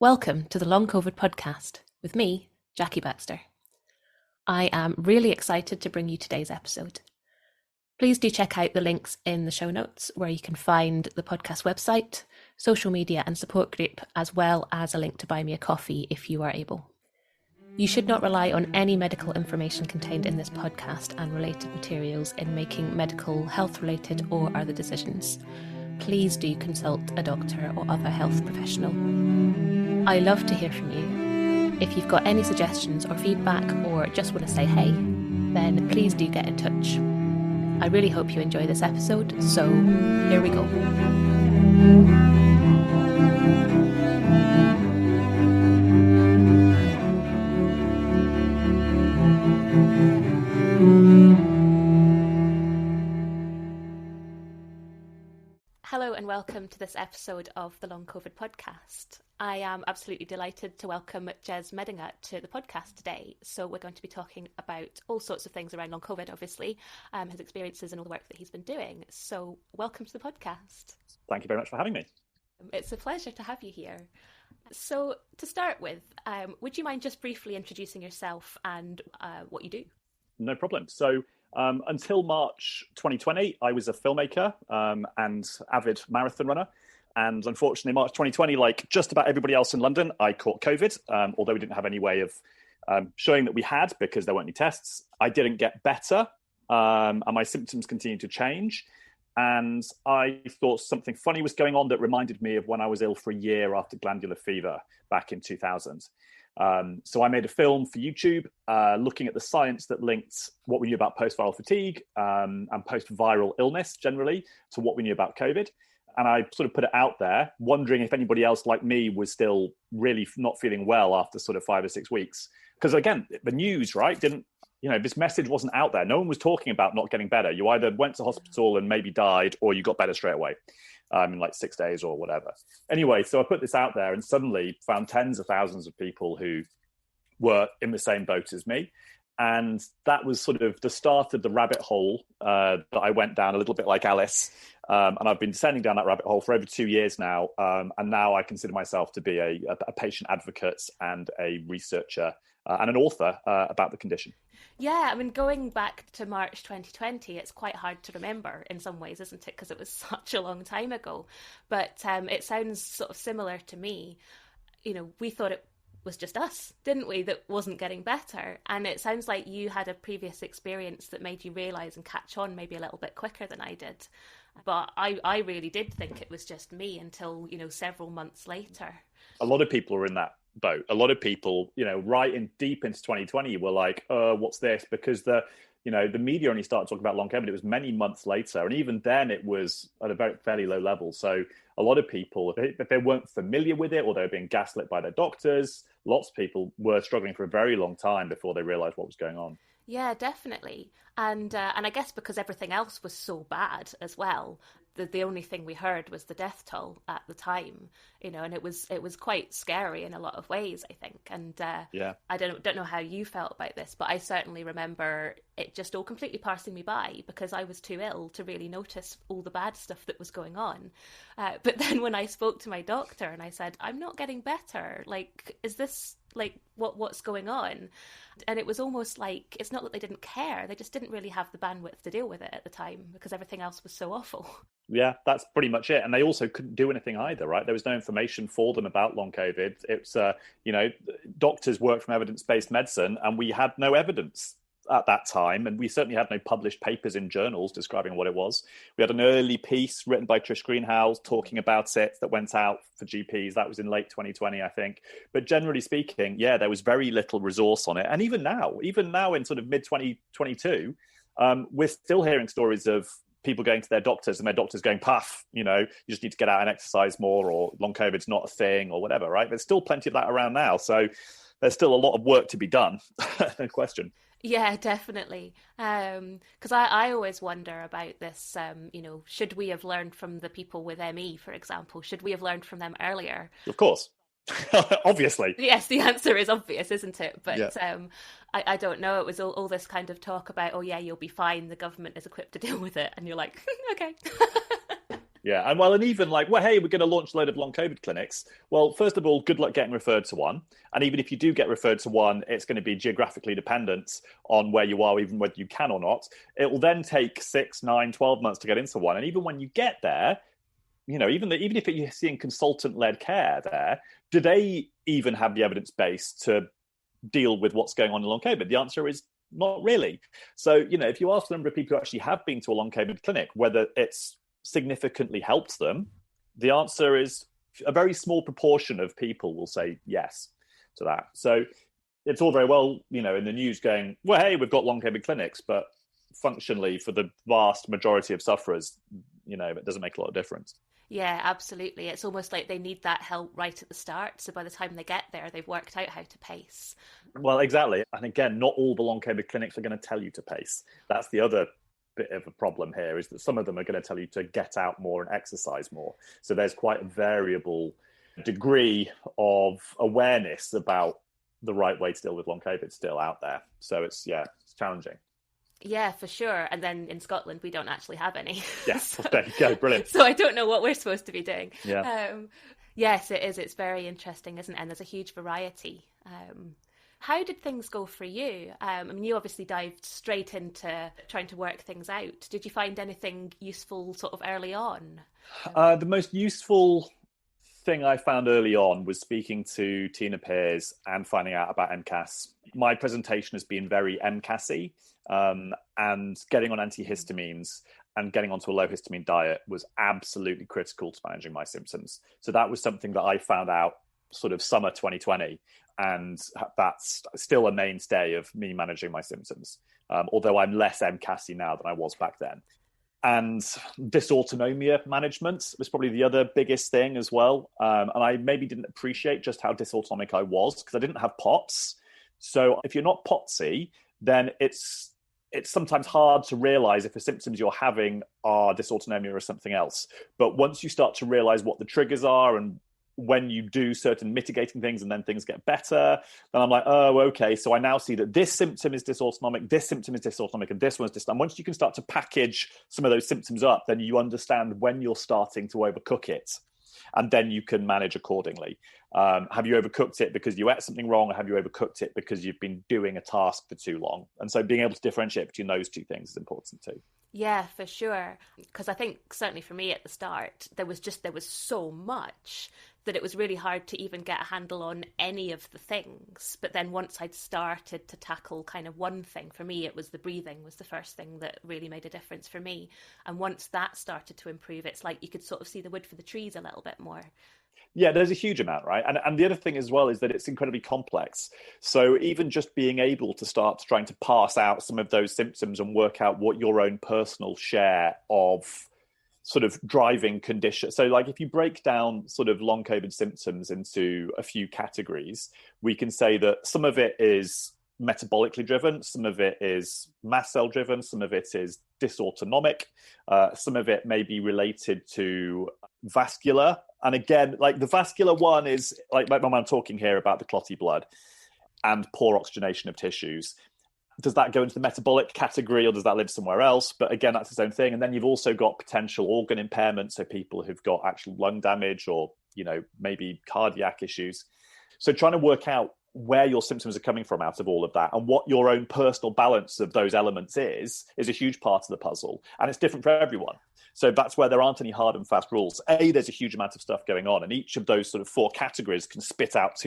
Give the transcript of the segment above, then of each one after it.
Welcome to the Long COVID podcast with me, Jackie Baxter. I am really excited to bring you today's episode. Please do check out the links in the show notes where you can find the podcast website, social media and support group, as well as a link to buy me a coffee if you are able. You should not rely on any medical information contained in this podcast and related materials in making medical, health-related or other decisions. Please do consult a doctor or other health professional. I love to hear from you. If you've got any suggestions or feedback or just want to say hey, then please do get in touch. I really hope you enjoy this episode, so here we go. Hello and welcome to this episode of the Long COVID podcast. I am absolutely delighted to welcome Gez Medinger to the podcast today. So we're going to be talking about all sorts of things around long COVID, obviously, his experiences and all the work that he's been doing. So welcome to the podcast. Thank you very much for having me. It's a pleasure to have you here. So to start with, would you mind just briefly introducing yourself and what you do? No problem. So until March 2020, I was a filmmaker and avid marathon runner. And unfortunately, March 2020, like just about everybody else in London, I caught COVID, although we didn't have any way of showing that we had because there weren't any tests. I didn't get better and my symptoms continued to change. And I thought something funny was going on that reminded me of when I was ill for a year after glandular fever back in 2000. So I made a film for YouTube looking at the science that linked what we knew about post-viral fatigue and post-viral illness generally to what we knew about COVID. And I sort of put it out there, wondering if anybody else like me was still really not feeling well after sort of 5 or 6 weeks. Because again, the news, right, this message wasn't out there. No one was talking about not getting better. You either went to hospital and maybe died or you got better straight away in like 6 days or whatever. Anyway, so I put this out there and suddenly found tens of thousands of people who were in the same boat as me. And that was sort of the start of the rabbit hole that I went down a little bit like Alice. And I've been descending down that rabbit hole for over 2 years now. And now I consider myself to be a patient advocate and a researcher and an author about the condition. Yeah, I mean, going back to March 2020, it's quite hard to remember in some ways, isn't it? Because it was such a long time ago. But it sounds sort of similar to me. You know, we thought it was just us, didn't we, that wasn't getting better. And it sounds like you had a previous experience that made you realise and catch on maybe a little bit quicker than I did. But I really did think it was just me until, several months later. A lot of people are in that boat. A lot of people, right in deep into 2020 were like, what's this? Because the media only started talking about long COVID. It was many months later. And even then it was at a fairly low level. So a lot of people, if they weren't familiar with it or they were being gaslit by their doctors, lots of people were struggling for a very long time before they realized what was going on. Yeah, definitely. And I guess because everything else was so bad as well, the only thing we heard was the death toll at the time, and it was quite scary in a lot of ways, I think. And I don't know how you felt about this, but I certainly remember it just all completely passing me by because I was too ill to really notice all the bad stuff that was going on. But then when I spoke to my doctor and I said, I'm not getting better, like, is this like what's going on? And it was almost like it's not that they didn't care, they just didn't really have the bandwidth to deal with it at the time because everything else was so awful. Yeah, that's pretty much it. And they also couldn't do anything either, right? There was no information for them about long COVID. It's doctors work from evidence-based medicine and we had no evidence at that time, and we certainly had no published papers in journals describing what it was. We had an early piece written by Trish Greenhouse talking about it that went out for GPs. That was in late 2020, I think. But generally speaking, yeah, there was very little resource on it. And even now in sort of mid-2022, we're still hearing stories of people going to their doctors and their doctors going, puff, you just need to get out and exercise more, or long COVID's not a thing or whatever, right? There's still plenty of that around now. So there's still a lot of work to be done, no question. Yeah, definitely. Because I always wonder about this, should we have learned from the people with ME, for example? Should we have learned from them earlier? Of course. Obviously. Yes, the answer is obvious, isn't it? But yeah. I don't know. It was all this kind of talk about, oh yeah, you'll be fine. The government is equipped to deal with it. And you're like, okay. Yeah, and even like, well, hey, we're going to launch a load of long COVID clinics. Well, first of all, good luck getting referred to one. And even if you do get referred to one, it's going to be geographically dependent on where you are, even whether you can or not. It will then take 6, 9, 12 months to get into one. And even when you get there, even if you're seeing consultant-led care there, do they even have the evidence base to deal with what's going on in long COVID? The answer is not really. So, if you ask the number of people who actually have been to a long COVID clinic, whether it's significantly helped them, the answer is a very small proportion of people will say yes to that. So it's all very well, in the news going, well, hey, we've got long COVID clinics, but functionally for the vast majority of sufferers, it doesn't make a lot of difference. Yeah, absolutely. It's almost like they need that help right at the start. So by the time they get there, they've worked out how to pace. Well, exactly. And again, not all the long COVID clinics are going to tell you to pace. That's the other bit of a problem here, is that some of them are going to tell you to get out more and exercise more. So there's quite a variable degree of awareness about the right way to deal with long COVID still out there. So it's challenging. Yeah, for sure. And then in Scotland, we don't actually have any. Yes, so, there you go. Brilliant. So I don't know what we're supposed to be doing. Yeah. Yes, it is. It's very interesting, isn't it? And there's a huge variety. How did things go for you? You obviously dived straight into trying to work things out. Did you find anything useful sort of early on? The most useful thing I found early on was speaking to Tina Pears and finding out about MCAS. My presentation has been very MCAS-y, and getting on antihistamines and getting onto a low histamine diet was absolutely critical to managing my symptoms. So that was something that I found out sort of summer 2020. And that's still a mainstay of me managing my symptoms, although I'm less MCAS-y now than I was back then. And dysautonomia management was probably the other biggest thing as well. And I maybe didn't appreciate just how dysautonomic I was because I didn't have POTS. So if you're not POTS-y, then it's sometimes hard to realize if the symptoms you're having are dysautonomia or something else. But once you start to realize what the triggers are and when you do certain mitigating things and then things get better, then I'm like, oh, okay. So I now see that this symptom is dysautonomic, this symptom is dysautonomic, and this one's dysautonomic. And once you can start to package some of those symptoms up, then you understand when you're starting to overcook it. And then you can manage accordingly. Have you overcooked it because you ate something wrong, or have you overcooked it because you've been doing a task for too long? And so being able to differentiate between those two things is important too. Yeah, for sure. Because I think certainly for me at the start, there was so much that it was really hard to even get a handle on any of the things. But then once I'd started to tackle kind of one thing, for me, it was the breathing was the first thing that really made a difference for me. And once that started to improve, it's like you could sort of see the wood for the trees a little bit more. Yeah, there's a huge amount, right? And the other thing as well is that it's incredibly complex. So even just being able to start trying to parse out some of those symptoms and work out what your own personal share of sort of driving condition. So like if you break down sort of long COVID symptoms into a few categories, we can say that some of it is metabolically driven, some of it is mast cell driven, some of it is dysautonomic, some of it may be related to vascular. And again, like the vascular one is like when I'm talking here about the clotty blood and poor oxygenation of tissues. Does that go into the metabolic category or does that live somewhere else? But again, that's its own thing. And then you've also got potential organ impairment. So people who've got actual lung damage or, maybe cardiac issues. So trying to work out where your symptoms are coming from out of all of that and what your own personal balance of those elements is a huge part of the puzzle. And it's different for everyone. So that's where there aren't any hard and fast rules. There's a huge amount of stuff going on, and each of those sort of 4 categories can spit out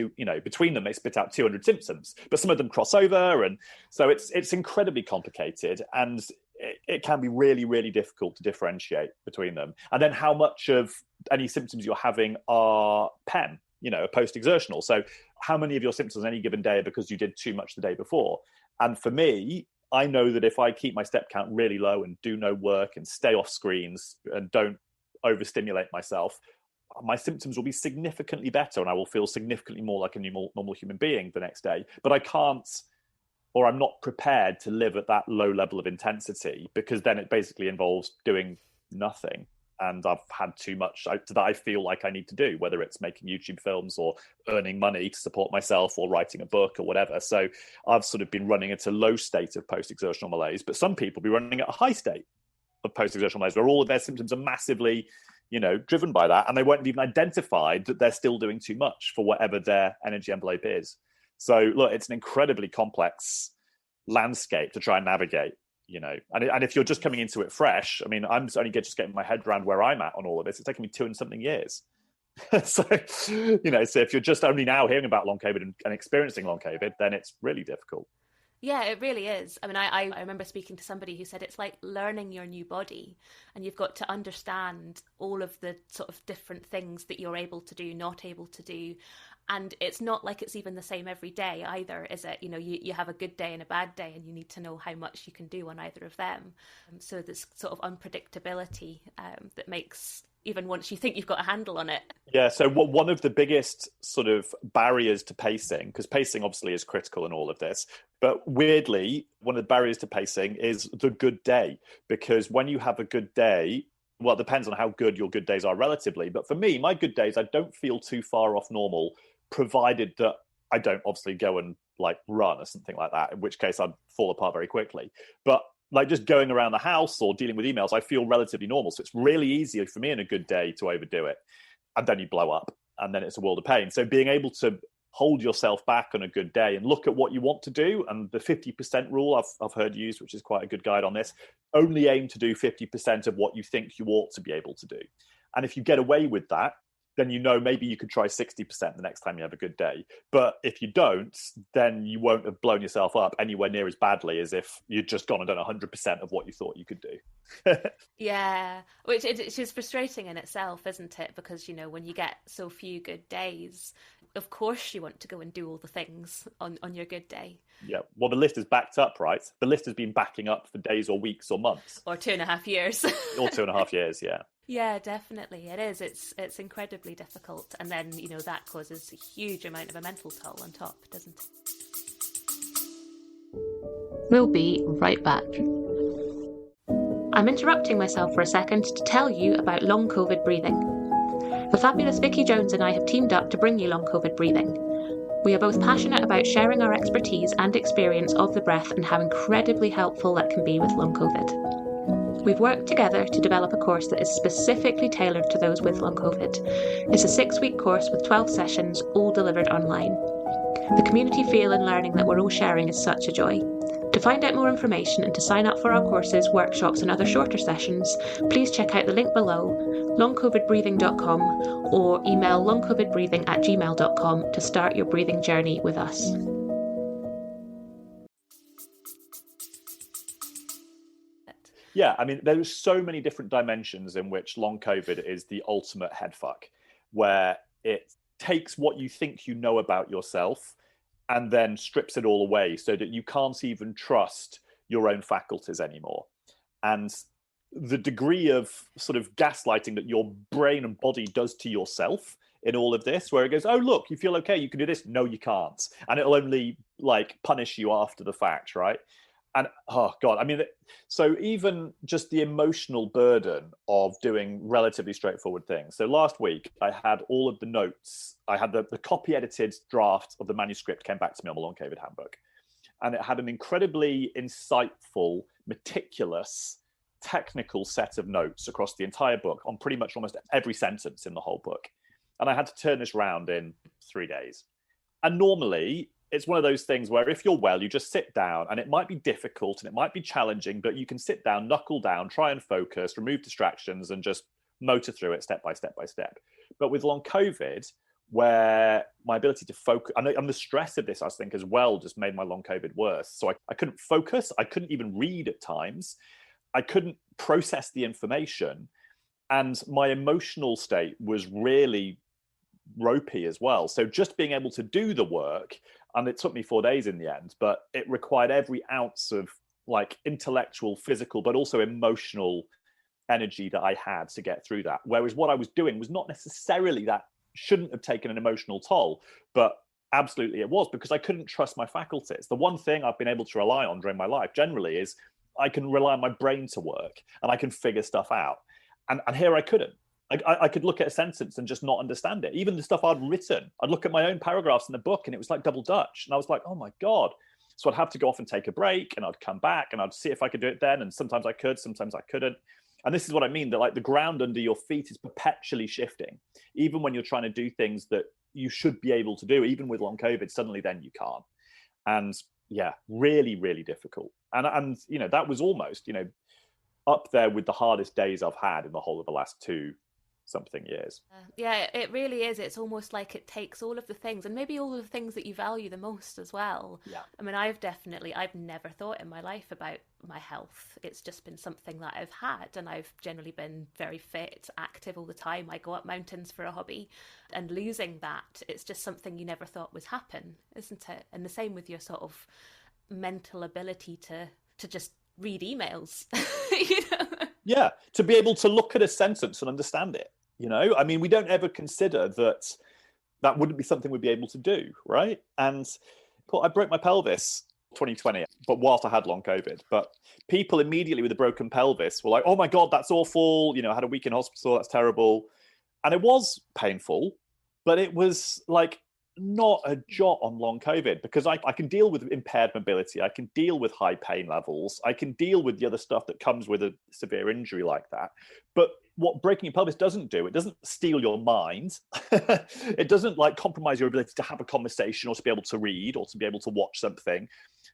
between them, they spit out 200 symptoms, but some of them cross over. And so it's incredibly complicated, and it can be really, really difficult to differentiate between them. And then how much of any symptoms you're having are PEM, post-exertional. So how many of your symptoms on any given day are because you did too much the day before? And for me, I know that if I keep my step count really low and do no work and stay off screens and don't overstimulate myself, my symptoms will be significantly better and I will feel significantly more like a normal human being the next day. But I can't, or I'm not prepared to live at that low level of intensity, because then it basically involves doing nothing. And I've had too much that I feel like I need to do, whether it's making YouTube films or earning money to support myself or writing a book or whatever. So I've sort of been running at a low state of post-exertional malaise, but some people be running at a high state of post-exertional malaise where all of their symptoms are massively, driven by that. And they won't have even identified that they're still doing too much for whatever their energy envelope is. So look, it's an incredibly complex landscape to try and navigate, and if you're just coming into it fresh, I mean, I'm only just getting my head around where I'm at on all of this. It's taken me 2 and something years. So if you're just only now hearing about long COVID and experiencing long COVID, then it's really difficult. Yeah, it really is. I mean, I remember speaking to somebody who said it's like learning your new body, and you've got to understand all of the sort of different things that you're able to do, not able to do. And it's not like it's even the same every day either, is it? You have a good day and a bad day, and you need to know how much you can do on either of them. So this sort of unpredictability that makes, even once you think you've got a handle on it. Yeah, so one of the biggest sort of barriers to pacing, because pacing obviously is critical in all of this, but weirdly, one of the barriers to pacing is the good day. Because when you have a good day, well, it depends on how good your good days are relatively. But for me, my good days, I don't feel too far off normal, provided that I don't obviously go and like run or something like that, in which case I'd fall apart very quickly. But like just going around the house or dealing with emails, I feel relatively normal. So it's really easy for me in a good day to overdo it. And then you blow up and then it's a world of pain. So being able to hold yourself back on a good day and look at what you want to do, and the 50% rule I've heard used, which is quite a good guide on this, only aim to do 50% of what you think you ought to be able to do. And if you get away with that, then maybe you could try 60% the next time you have a good day. But if you don't, then you won't have blown yourself up anywhere near as badly as if you'd just gone and done 100% of what you thought you could do. Yeah, which is frustrating in itself, isn't it? Because, when you get so few good days, of course you want to go and do all the things on your good day. Yeah, well, the list is backed up, right? The list has been backing up for days or weeks or months. Or 2.5 years. Or 2.5 years, yeah. Yeah, definitely. It is. It's incredibly difficult. And then, that causes a huge amount of a mental toll on top, doesn't it? We'll be right back. I'm interrupting myself for a second to tell you about long COVID breathing. The fabulous Vicky Jones and I have teamed up to bring you long COVID breathing. We are both passionate about sharing our expertise and experience of the breath and how incredibly helpful that can be with long COVID. We've worked together to develop a course that is specifically tailored to those with long COVID. It's a 6-week course with 12 sessions, all delivered online. The community feel and learning that we're all sharing is such a joy. To find out more information and to sign up for our courses, workshops and other shorter sessions, please check out the link below, longcovidbreathing.com, or email longcovidbreathing@gmail.com to start your breathing journey with us. Yeah, I mean, there's so many different dimensions in which long COVID is the ultimate headfuck, where it takes what you think you know about yourself and then strips it all away so that you can't even trust your own faculties anymore. And the degree of sort of gaslighting that your brain and body does to yourself in all of this, where it goes, oh, look, you feel okay, you can do this. No, you can't. And it'll only punish you after the fact, right? And oh God, I mean, so even just the emotional burden of doing relatively straightforward things. So last week I had all of the notes. I had the copy edited draft of the manuscript came back to me on the long COVID handbook. And it had an incredibly insightful, meticulous, technical set of notes across the entire book on pretty much almost every sentence in the whole book. And I had to turn this round in 3 days. And normally it's one of those things where if you're well, you just sit down, and it might be difficult and it might be challenging, but you can sit down, knuckle down, try and focus, remove distractions, and just motor through it step by step by step. But with long COVID, where my ability to focus, and the stress of this, I think, as well, just made my long COVID worse. So I couldn't focus. I couldn't even read at times. I couldn't process the information. And my emotional state was really ropey as well. So just being able to do the work, and it took me 4 days in the end, but it required every ounce of intellectual, physical, but also emotional energy that I had to get through that. Whereas what I was doing was not necessarily that shouldn't have taken an emotional toll, but absolutely it was, because I couldn't trust my faculties. The one thing I've been able to rely on during my life generally is I can rely on my brain to work and I can figure stuff out. And here I couldn't. I could look at a sentence and just not understand it. Even the stuff I'd written, I'd look at my own paragraphs in the book and it was like double Dutch. And I was like, oh my God. So I'd have to go off and take a break, and I'd come back and I'd see if I could do it then. And sometimes I could, sometimes I couldn't. And this is what I mean, that like the ground under your feet is perpetually shifting. Even when you're trying to do things that you should be able to do, even with long COVID, suddenly then you can't. And yeah, really, really difficult. And you know, that was almost, you know, up there with the hardest days I've had in the whole of the last 2-something years. Yeah, it really is. It's almost like it takes all of the things, and maybe all of the things that you value the most as well. Yeah. I mean, I've never thought in my life about my health. It's just been something that I've had, and I've generally been very fit, active all the time. I go up mountains for a hobby, and losing that, it's just something you never thought would happen, isn't it? And the same with your sort of mental ability to just read emails. You know? Yeah, to be able to look at a sentence and understand it. You know, I mean, we don't ever consider that wouldn't be something we'd be able to do, right? And I broke my pelvis 2020, but whilst I had long COVID. But people immediately with a broken pelvis were like, oh my God, that's awful. You know, I had a week in hospital, that's terrible. And it was painful, but it was like not a jot on long COVID, because I can deal with impaired mobility. I can deal with high pain levels. I can deal with the other stuff that comes with a severe injury like that. But what breaking your pelvis doesn't do, it doesn't steal your mind. It doesn't like compromise your ability to have a conversation or to be able to read or to be able to watch something.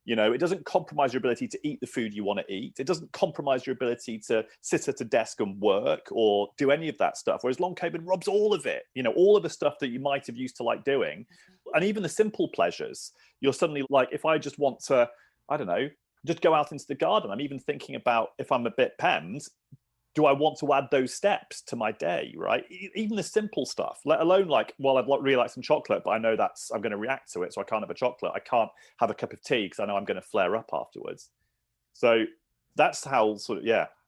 You know, it doesn't compromise your ability to eat the food you want to eat. It doesn't compromise your ability to sit at a desk and work or do any of that stuff. Whereas long COVID robs all of it, you know, all of the stuff that you might have used to like doing. And even the simple pleasures, you're suddenly like, if I just want to, I don't know, just go out into the garden. I'm even thinking about, if I'm a bit pemmed, do I want to add those steps to my day, right? Even the simple stuff, let alone like, well, I'd really like some chocolate, but I know I'm going to react to it, so I can't have a chocolate. I can't have a cup of tea because I know I'm going to flare up afterwards. So that's how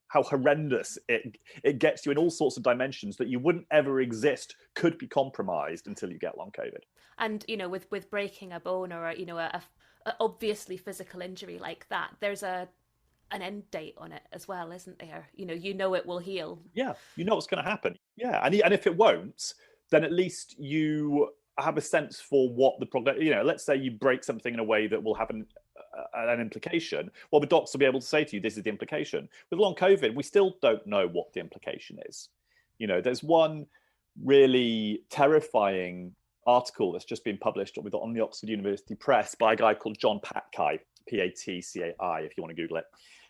how horrendous it gets you in all sorts of dimensions that you wouldn't ever exist, could be compromised until you get long COVID. And, you know, with breaking a bone or, you know, a obviously physical injury like that, there's an end date on it as well, isn't there? You know it will heal. Yeah, you know what's going to happen. Yeah, and if it won't, then at least you have a sense for what the problem. You know, let's say you break something in a way that will have an implication. Well, the docs will be able to say to you, "This is the implication." With long COVID, we still don't know what the implication is. You know, there's one really terrifying article that's just been published on the Oxford University Press by a guy called John Patcai, Patcai, if you want to Google it.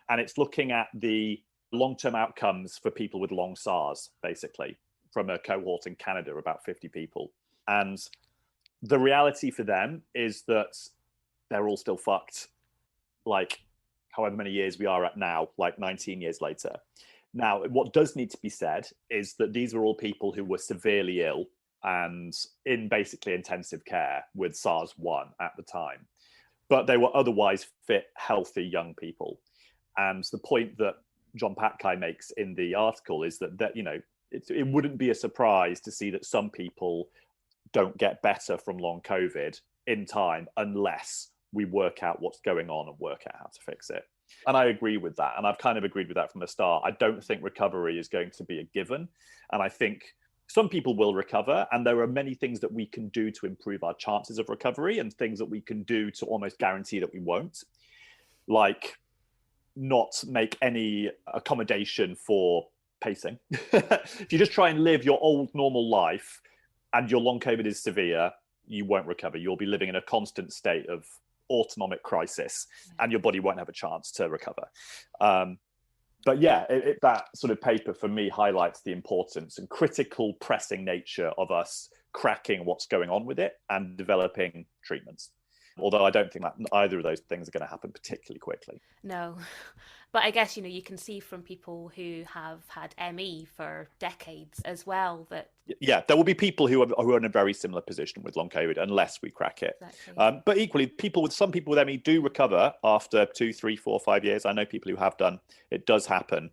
And it's looking at the long-term outcomes for people with long SARS, basically, from a cohort in Canada, about 50 people. And the reality for them is that they're all still fucked, like however many years we are at now, like 19 years later. Now, what does need to be said is that these are all people who were severely ill and in basically intensive care with SARS-1 at the time. But they were otherwise fit, healthy young people. And the point that John Patcai makes in the article is that you know, it wouldn't be a surprise to see that some people don't get better from long COVID in time unless we work out what's going on and work out how to fix it. And I agree with that. And I've kind of agreed with that from the start. I don't think recovery is going to be a given. And I think some people will recover, and there are many things that we can do to improve our chances of recovery and things that we can do to almost guarantee that we won't, like not make any accommodation for pacing. If you just try and live your old normal life and your long COVID is severe, you won't recover. You'll be living in a constant state of autonomic crisis and your body won't have a chance to recover. But yeah, that sort of paper for me highlights the importance and critical pressing nature of us cracking what's going on with it and developing treatments. Although I don't think that either of those things are going to happen particularly quickly. No. But I guess, you know, you can see from people who have had ME for decades as well that... Yeah, there will be people who are in a very similar position with long COVID unless we crack it. Exactly. But equally, some people with ME do recover after 2, 3, 4, 5 years. I know people who have done. It does happen.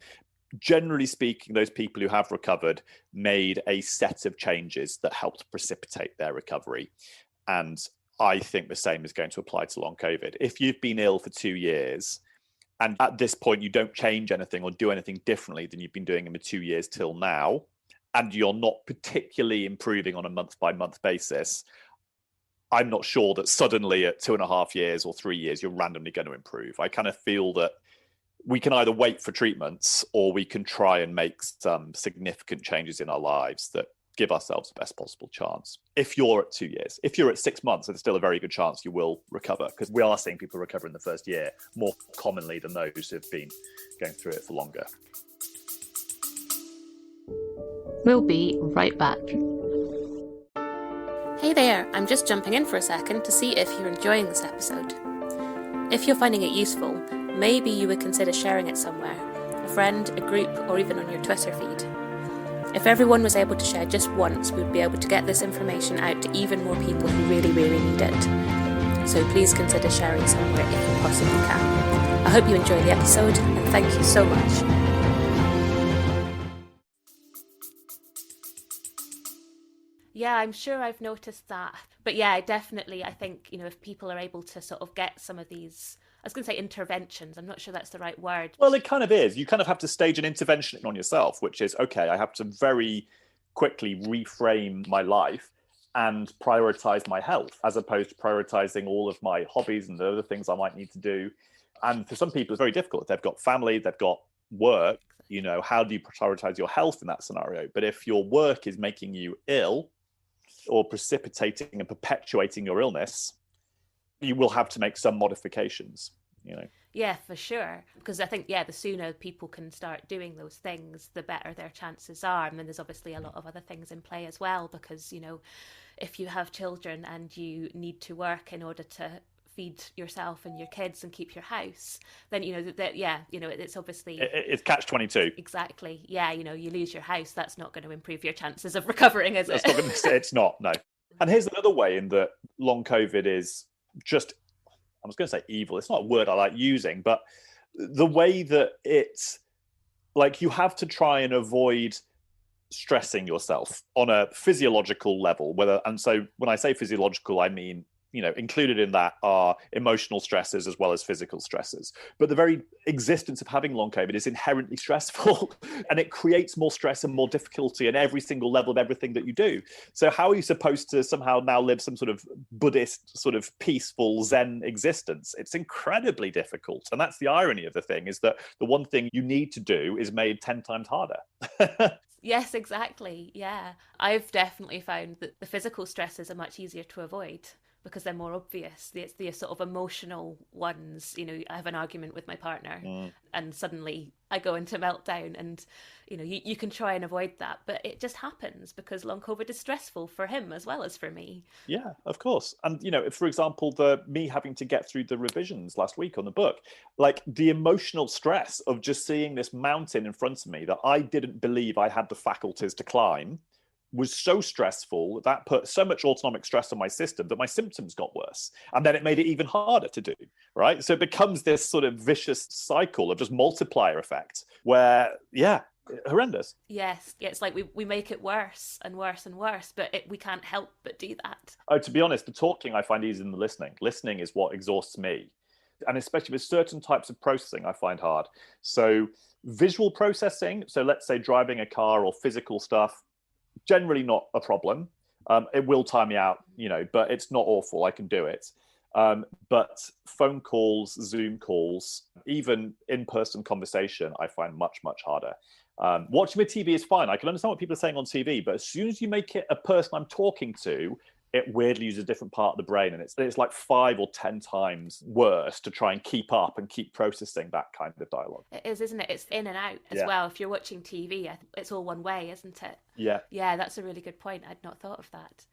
Generally speaking, those people who have recovered made a set of changes that helped precipitate their recovery. And I think the same is going to apply to long COVID. If you've been ill for 2 years and at this point you don't change anything or do anything differently than you've been doing in the 2 years till now, and you're not particularly improving on a month-by-month basis, I'm not sure that suddenly at 2.5 years or 3 years, you're randomly going to improve. I kind of feel that we can either wait for treatments or we can try and make some significant changes in our lives that give ourselves the best possible chance. If you're at 2 years, if you're at 6 months, there's still a very good chance you will recover, because we are seeing people recover in the first year more commonly than those who've been going through it for longer. We'll be right back. Hey there, I'm just jumping in for a second to see if you're enjoying this episode. If you're finding it useful, maybe you would consider sharing it somewhere, a friend, a group, or even on your Twitter feed. If everyone was able to share just once, we'd be able to get this information out to even more people who really, really need it. So please consider sharing somewhere if you possibly can. I hope you enjoy the episode, and thank you so much. Yeah, I'm sure I've noticed that. But yeah, definitely, I think, if people are able to sort of get some of these, I was going to say interventions, I'm not sure that's the right word. Well, it kind of is. You kind of have to stage an intervention on yourself, which is, okay, I have to very quickly reframe my life and prioritize my health, as opposed to prioritizing all of my hobbies and the other things I might need to do. And for some people, it's very difficult. They've got family, they've got work. How do you prioritize your health in that scenario? But if your work is making you ill or precipitating and perpetuating your illness, you will have to make some modifications. Yeah, for sure. Because I think, the sooner people can start doing those things, the better their chances are. And then there's obviously a lot of other things in play as well, because, if you have children and you need to work in order to feed yourself and your kids and keep your house, then, it's obviously... It's catch-22. Exactly. Yeah, you lose your house, that's not going to improve your chances of recovering, is it? It's not, no. And here's another way in that long COVID is just, I was going to say evil, it's not a word I like using, but the way that it's like you have to try and avoid stressing yourself on a physiological level, and so when I say physiological, I mean, included in that are emotional stresses as well as physical stresses. But the very existence of having long COVID is inherently stressful and it creates more stress and more difficulty in every single level of everything that you do. So how are you supposed to somehow now live some sort of Buddhist sort of peaceful Zen existence? It's incredibly difficult. And that's the irony of the thing, is that the one thing you need to do is made 10 times harder. Yes, exactly. Yeah. I've definitely found that the physical stresses are much easier to avoid, because they're more obvious. It's the sort of emotional ones. I have an argument with my partner and suddenly I go into meltdown, and, you can try and avoid that, but it just happens because long COVID is stressful for him as well as for me. Yeah, of course. And, for example, me having to get through the revisions last week on the book, like the emotional stress of just seeing this mountain in front of me that I didn't believe I had the faculties to climb was so stressful, that put so much autonomic stress on my system that my symptoms got worse. And then it made it even harder to do, right? So it becomes this sort of vicious cycle of just multiplier effect where, horrendous. Yes, it's like we make it worse and worse and worse, but we can't help but do that. Oh, to be honest, the talking I find easier than the listening. Listening is what exhausts me. And especially with certain types of processing, I find hard. So visual processing, so let's say driving a car or physical stuff, generally not a problem. It will tire me out, but it's not awful. I can do it. But phone calls, Zoom calls, even in-person conversation, I find much, much harder. Watching with TV is fine. I can understand what people are saying on TV, but as soon as you make it a person I'm talking to, it weirdly uses a different part of the brain. And it's like 5 or 10 times worse to try and keep up and keep processing that kind of dialogue. It is, isn't it? It's in and out as well. If you're watching TV, it's all one way, isn't it? Yeah. Yeah, that's a really good point. I'd not thought of that.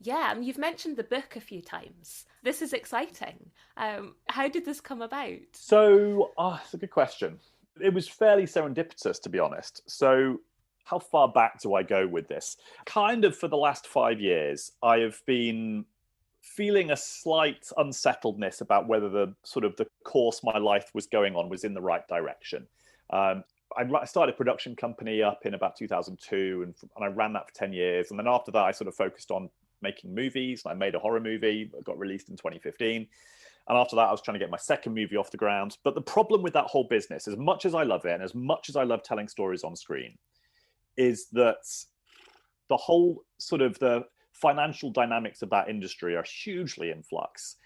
Yeah, you've mentioned the book a few times. This is exciting. How did this come about? So, it's a good question. It was fairly serendipitous, to be honest. So how far back do I go with this? Kind of for the last 5 years, I have been feeling a slight unsettledness about whether the course my life was going on was in the right direction. I started a production company up in about 2002, and I ran that for 10 years. And then after that, I sort of focused on making movies. And I made a horror movie that got released in 2015. And after that, I was trying to get my second movie off the ground. But the problem with that whole business, as much as I love it, and as much as I love telling stories on screen, is that the whole the financial dynamics of that industry are hugely in flux.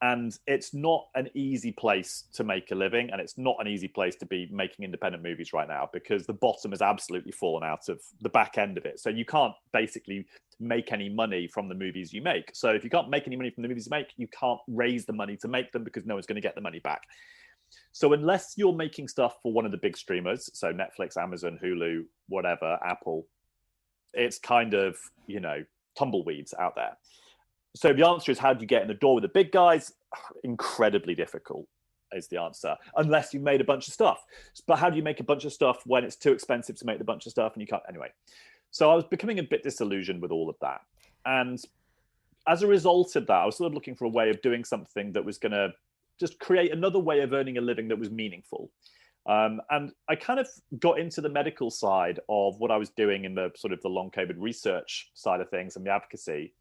And it's not an easy place to make a living, and it's not an easy place to be making independent movies right now, because the bottom has absolutely fallen out of the back end of it. So you can't basically make any money from the movies you make. So if you can't make any money from the movies you make, you can't raise the money to make them, because no one's going to get the money back. So unless you're making stuff for one of the big streamers, so Netflix, Amazon, Hulu, whatever, Apple, it's kind of, tumbleweeds out there. So the answer is, how do you get in the door with the big guys? Incredibly difficult is the answer, unless you've made a bunch of stuff. But how do you make a bunch of stuff when it's too expensive to make the bunch of stuff and you can't? Anyway, so I was becoming a bit disillusioned with all of that. And as a result of that, I was sort of looking for a way of doing something that was going to just create another way of earning a living that was meaningful. And I kind of got into the medical side of what I was doing in the sort of the long COVID research side of things and the advocacy.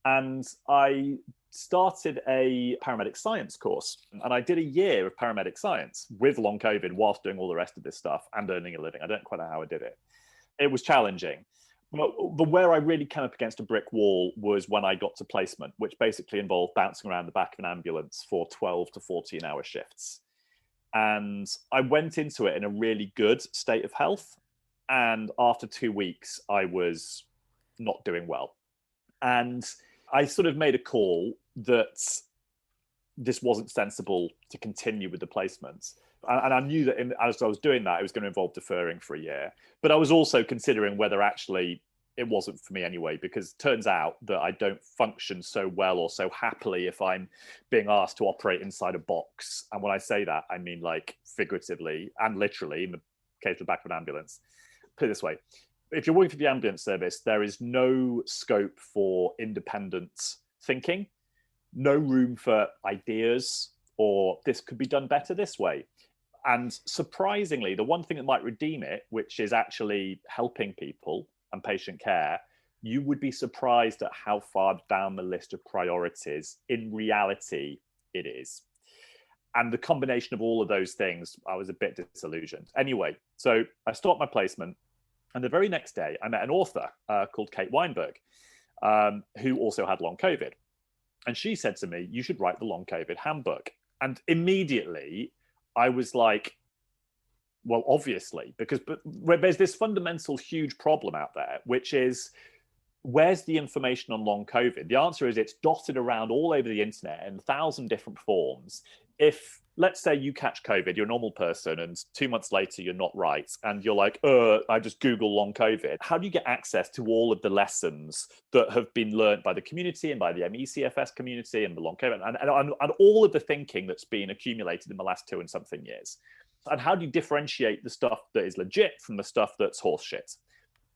And I started a paramedic science course, and I did a year of paramedic science with long COVID whilst doing all the rest of this stuff and earning a living. I don't quite know how I did it. It was challenging. But where I really came up against a brick wall was when I got to placement, which basically involved bouncing around the back of an ambulance for 12 to 14-hour shifts. And I went into it in a really good state of health. And after 2 weeks, I was not doing well. And I sort of made a call that this wasn't sensible to continue with the placements. And I knew that as I was doing that, it was going to involve deferring for a year. But I was also considering whether actually it wasn't for me anyway, because it turns out that I don't function so well or so happily if I'm being asked to operate inside a box. And when I say that, I mean like figuratively and literally in the case of the back of an ambulance. Put it this way. If you're working for the ambulance service, there is no scope for independent thinking, no room for ideas, or this could be done better this way. And surprisingly, the one thing that might redeem it, which is actually helping people and patient care, you would be surprised at how far down the list of priorities in reality it is. And the combination of all of those things, I was a bit disillusioned. Anyway, so I stopped my placement. And the very next day, I met an author called Kate Weinberg, who also had long COVID. And she said to me, you should write the long COVID handbook. And immediately I was like, well, obviously, because there's this fundamental huge problem out there, which is, where's the information on long COVID? The answer is it's dotted around all over the internet in 1,000 different forms. If, let's say you catch COVID, you're a normal person, and 2 months later you're not right, and you're like, I just Google long COVID. How do you get access to all of the lessons that have been learned by the community and by the MECFS community and the long COVID, and all of the thinking that's been accumulated in the last 2 and something years? And how do you differentiate the stuff that is legit from the stuff that's horse shit?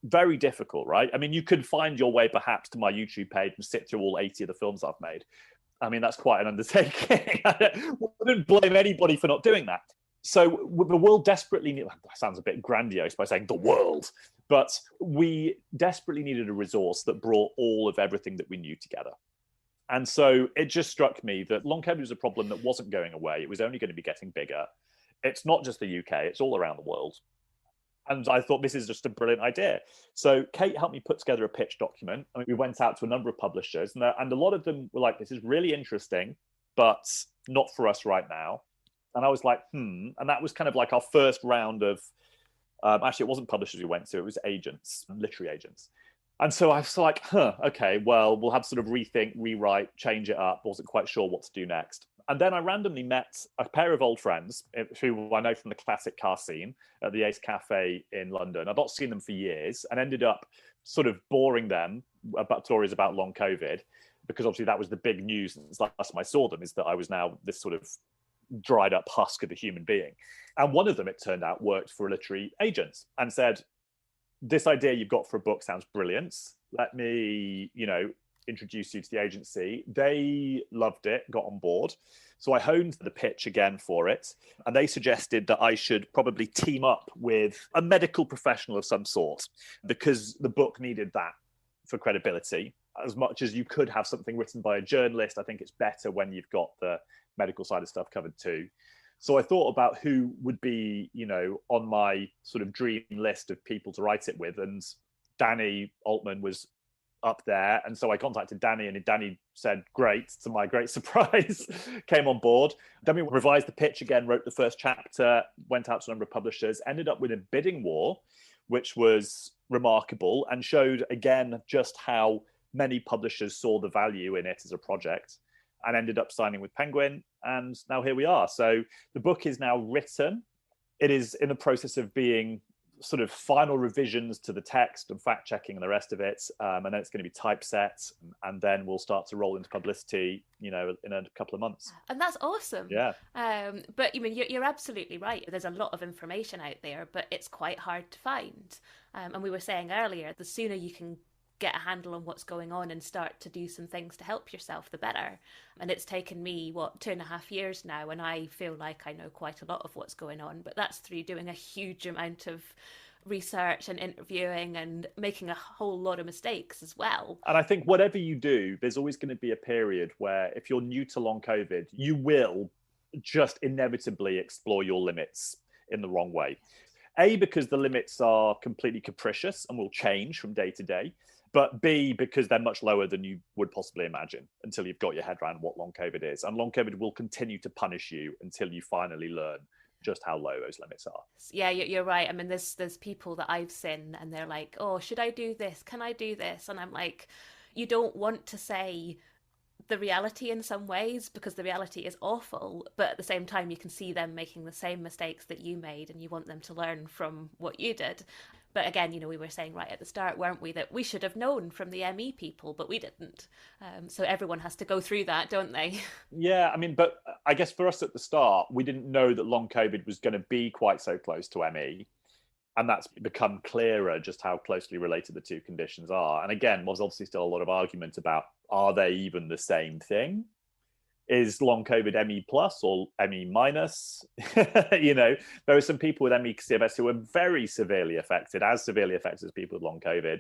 Very difficult, right? I mean, you could find your way perhaps to my YouTube page and sit through all 80 of the films I've made. I mean, that's quite an undertaking. I don't blame anybody for not doing that. So the world desperately needed, that sounds a bit grandiose by saying the world, but we desperately needed a resource that brought all of everything that we knew together. And so it just struck me that long COVID was a problem that wasn't going away. It was only going to be getting bigger. It's not just the UK, it's all around the world. And I thought, this is just a brilliant idea. So Kate helped me put together a pitch document. I mean, we went out to a number of publishers, and a lot of them were like, this is really interesting, but not for us right now. And I was like, And that was kind of like our first round of, actually, it wasn't publishers we went to, it was agents, literary agents. And so I was like, okay, well, we'll have to sort of rethink, rewrite, change it up. Wasn't quite sure what to do next. And then I randomly met a pair of old friends who I know from the classic car scene at the Ace Cafe in London. I've not seen them for years and ended up sort of boring them about stories about long COVID, because obviously that was the big news since last time I saw them, is that I was now this sort of dried up husk of a human being. And one of them, it turned out, worked for a literary agent and said, this idea you've got for a book sounds brilliant. Let me, introduce you to the agency. They loved it, got on board. So I honed the pitch again for it. And they suggested that I should probably team up with a medical professional of some sort, because the book needed that for credibility. As much as you could have something written by a journalist, I think it's better when you've got the medical side of stuff covered too. So I thought about who would be, on my sort of dream list of people to write it with. And Danny Altman was up there. And so I contacted Danny, and Danny said, great, to my great surprise, came on board. Then we revised the pitch again, wrote the first chapter, went out to a number of publishers, ended up with a bidding war, which was remarkable and showed again just how many publishers saw the value in it as a project, and ended up signing with Penguin. And now here we are. So the book is now written. It is in the process of being sort of final revisions to the text and fact checking and the rest of it. And then it's going to be typeset, and then we'll start to roll into publicity, in a couple of months. And that's awesome. Yeah. But you're absolutely right. There's a lot of information out there, but it's quite hard to find. And we were saying earlier, the sooner you can get a handle on what's going on and start to do some things to help yourself, the better. And it's taken me 2.5 years now, and I feel like I know quite a lot of what's going on, but that's through doing a huge amount of research and interviewing and making a whole lot of mistakes as well. And I think whatever you do, there's always going to be a period where if you're new to long COVID, you will just inevitably explore your limits in the wrong way. A, because the limits are completely capricious and will change from day to day. But B, because they're much lower than you would possibly imagine until you've got your head around what long COVID is. And long COVID will continue to punish you until you finally learn just how low those limits are. Yeah, you're right. I mean, there's people that I've seen and they're like, oh, should I do this? Can I do this? And I'm like, you don't want to say the reality in some ways, because the reality is awful, but at the same time you can see them making the same mistakes that you made and you want them to learn from what you did. But again, we were saying right at the start, weren't we, that we should have known from the ME people, but we didn't. So everyone has to go through that, don't they? Yeah, I mean, but I guess for us at the start, we didn't know that long COVID was going to be quite so close to ME. And that's become clearer just how closely related the two conditions are. And again, there's obviously still a lot of argument about, are they even the same thing? Is long COVID ME plus or ME minus? There are some people with ME CFS who are very severely affected, as severely affected as people with long COVID.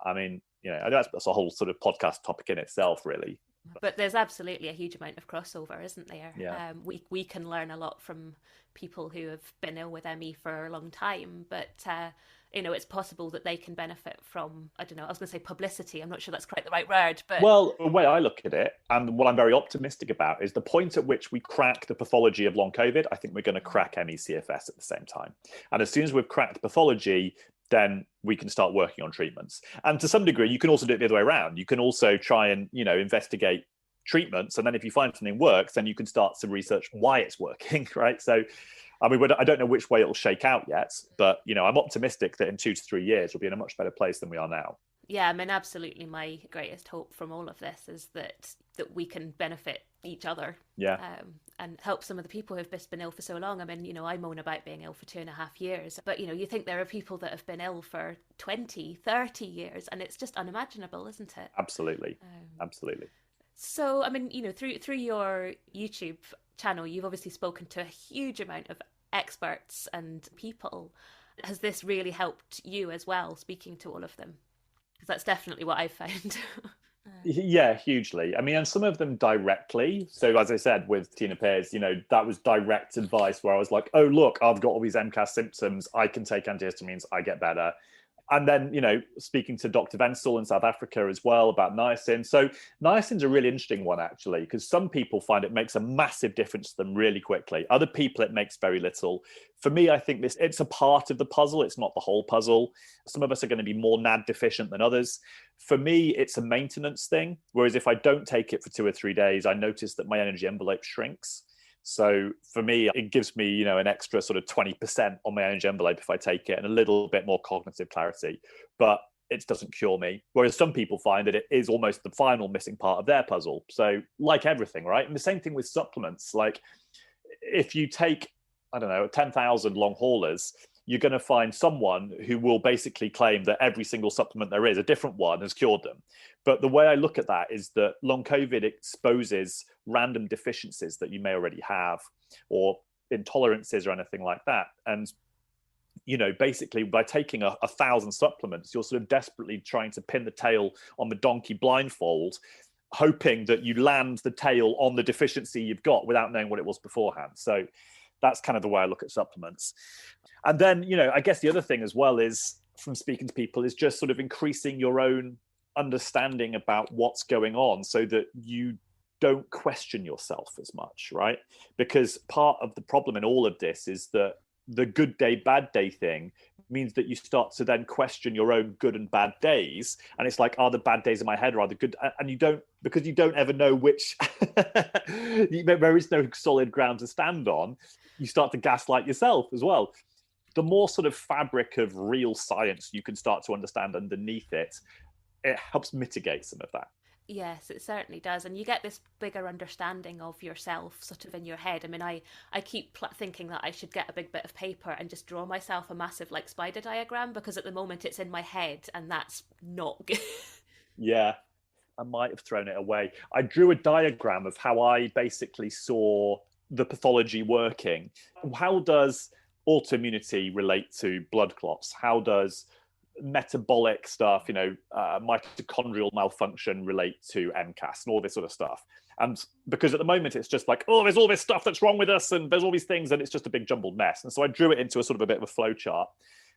I mean, I know that's a whole sort of podcast topic in itself, really. But there's absolutely a huge amount of crossover, isn't there? Yeah. We can learn a lot from people who have been ill with ME for a long time, but it's possible that they can benefit from, I don't know, I was going to say publicity. I'm not sure that's quite the right word, but... Well, the way I look at it, and what I'm very optimistic about, is the point at which we crack the pathology of long COVID, I think we're going to crack ME CFS at the same time. And as soon as we've cracked the pathology, then we can start working on treatments. And to some degree, you can also do it the other way around. You can also try and, investigate treatments. And then if you find something works, then you can start to research why it's working, right? So, I mean, I don't know which way it'll shake out yet, but, I'm optimistic that in 2 to 3 years, we'll be in a much better place than we are now. Yeah, I mean, absolutely. My greatest hope from all of this is that we can benefit each other. Yeah. And help some of the people who've just been ill for so long. I mean, I moan about being ill for 2.5 years, but, you think there are people that have been ill for 20, 30 years, and it's just unimaginable, isn't it? Absolutely. Absolutely. So, I mean, through your YouTube channel, you've obviously spoken to a huge amount of experts and people. Has this really helped you as well, speaking to all of them? Because that's definitely what I've found. Yeah, hugely. I mean, and some of them directly. So as I said, with Tina Pearce, that was direct advice where I was like, oh, look, I've got all these MCAS symptoms. I can take antihistamines. I get better. And then, speaking to Dr. Wenzel in South Africa as well about niacin. So niacin's a really interesting one, actually, because some people find it makes a massive difference to them really quickly. Other people, it makes very little. For me, I think it's a part of the puzzle. It's not the whole puzzle. Some of us are going to be more NAD deficient than others. For me, it's a maintenance thing. Whereas if I don't take it for 2 or 3 days, I notice that my energy envelope shrinks. So for me, it gives me, an extra sort of 20% on my energy envelope if I take it, and a little bit more cognitive clarity, but it doesn't cure me. Whereas some people find that it is almost the final missing part of their puzzle. So like everything, right? And the same thing with supplements. Like if you take, 10,000 long haulers, you're going to find someone who will basically claim that every single supplement there is, a different one, has cured them. But the way I look at that is that long COVID exposes random deficiencies that you may already have, or intolerances or anything like that. And, basically by taking 1,000 supplements, you're sort of desperately trying to pin the tail on the donkey blindfold, hoping that you land the tail on the deficiency you've got without knowing what it was beforehand. So that's kind of the way I look at supplements. And then, I guess the other thing as well is, from speaking to people, is just sort of increasing your own understanding about what's going on so that you don't question yourself as much, right? Because part of the problem in all of this is that the good day, bad day thing means that you start to then question your own good and bad days. And it's like, are the bad days in my head or are the good? And you don't, because you don't ever know which, there is no solid ground to stand on. You start to gaslight yourself as well. The more sort of fabric of real science you can start to understand underneath it, it helps mitigate some of that. Yes, it certainly does. And you get this bigger understanding of yourself sort of in your head. I mean, I keep thinking that I should get a big bit of paper and just draw myself a massive like spider diagram, because at the moment it's in my head and that's not good. Yeah, I might have thrown it away. I drew a diagram of how I basically saw the pathology working. How does autoimmunity relate to blood clots? How does metabolic stuff, mitochondrial malfunction relate to MCAS and all this sort of stuff? And because at the moment it's just like, oh, there's all this stuff that's wrong with us and there's all these things and it's just a big jumbled mess. And so I drew it into a sort of a bit of a flow chart.